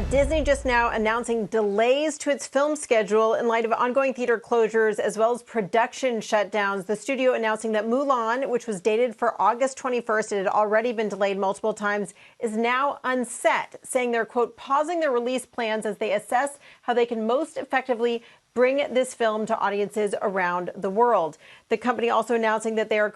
Disney just now announcing delays to its film schedule in light of ongoing theater closures as well as production shutdowns. The studio announcing that Mulan, which was dated for August 21st, it had already been delayed multiple times, is now unset, saying they're, quote, pausing their release plans as they assess how they can most effectively bring this film to audiences around the world. The company also announcing that they are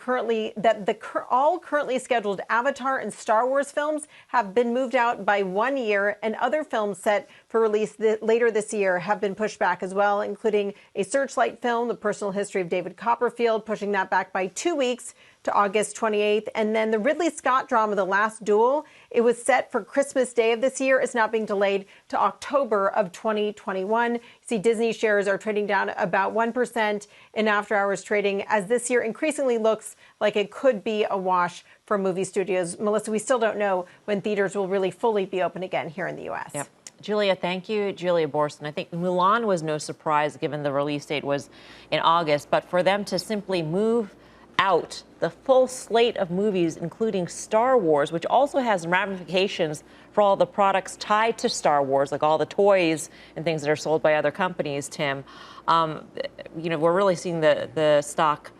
all currently scheduled Avatar and Star Wars films have been moved out by 1 year, and other films set for release later this year have been pushed back as well, including a Searchlight film, The Personal History of David Copperfield, pushing that back by 2 weeks to August 28th. And then the Ridley Scott drama, The Last Duel, it was set for Christmas Day of this year. It's now being delayed to October of 2021. You see Disney shares are trading down about 1% in after-hours trading as this year increasingly looks like it could be a wash for movie studios. Melissa, we still don't know when theaters will really fully be open again here in the U.S. Yep. Julia, thank you. Julia Borsten. I think Mulan was no surprise given the release date was in August, but for them to simply move out the full slate of movies, including Star Wars, which also has ramifications for all the products tied to Star Wars, like all the toys and things that are sold by other companies, Tim. We're really seeing the stock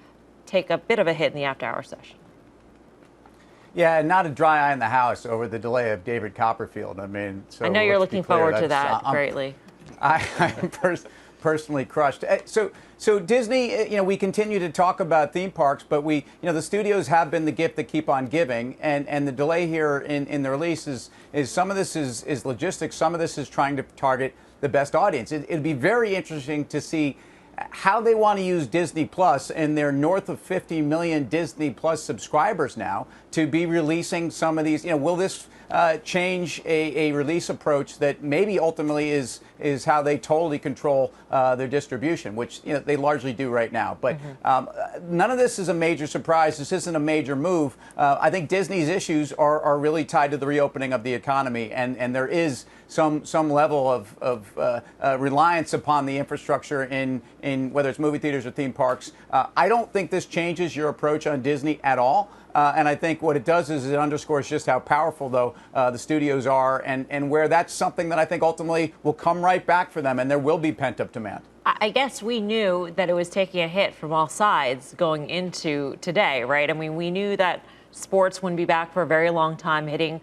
take a bit of a hit in the after-hour session. Yeah, and not a dry eye in the house over the delay of David Copperfield. I mean, so I know you're looking forward to that greatly. I'm personally crushed. So Disney, we continue to talk about theme parks, but the studios have been the gift that keep on giving, and the delay here in the release is some of this is logistics, some of this is trying to target the best audience. It'd be very interesting to see how they want to use Disney Plus and their north of 50 million Disney Plus subscribers now to be releasing some of these. Will this change a release approach that maybe ultimately is how they totally control their distribution, which they largely do right now. But none of this is a major surprise. This isn't a major move. I think Disney's issues are really tied to the reopening of the economy, and there is some level of reliance upon the infrastructure in whether it's movie theaters or theme parks. I don't think this changes your approach on Disney at all. And I think what it does is it underscores just how powerful, though, the studios are, and where that's something that I think ultimately will come right back for them, and there will be pent-up demand. I guess we knew that it was taking a hit from all sides going into today, right? I mean, we knew that sports wouldn't be back for a very long time, hitting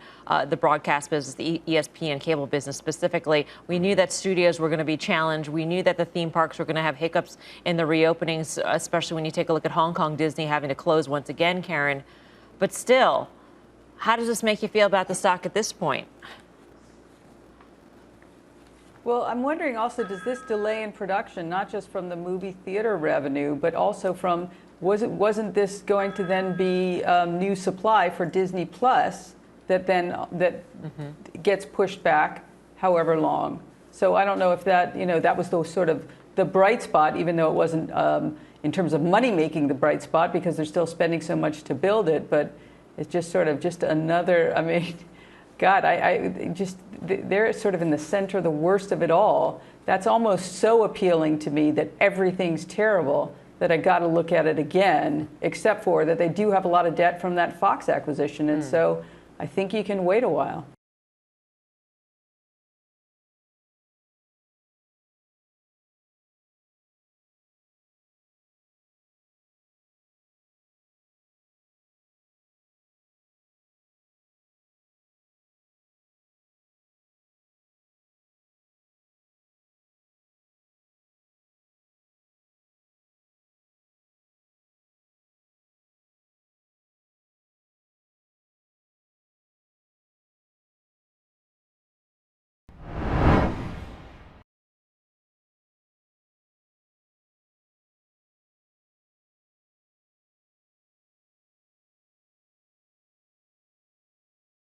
the broadcast business, the ESPN cable business specifically. We knew that studios were going to be challenged. We knew that the theme parks were going to have hiccups in the reopenings, especially when you take a look at Hong Kong Disney having to close once again, Karen. But still, how does this make you feel about the stock at this point? Well, I'm wondering also, does this delay in production, not just from the movie theater revenue, but also from, wasn't this going to then be new supply for Disney Plus that gets pushed back however long? So I don't know if that, that was the sort of the bright spot, even though it wasn't in terms of money making the bright spot, because they're still spending so much to build it. But it's just sort of just another, I mean, God, they're sort of in the center, the worst of it all. That's almost so appealing to me that everything's terrible that I got to look at it again, except for that they do have a lot of debt from that Fox acquisition. And so I think you can wait a while.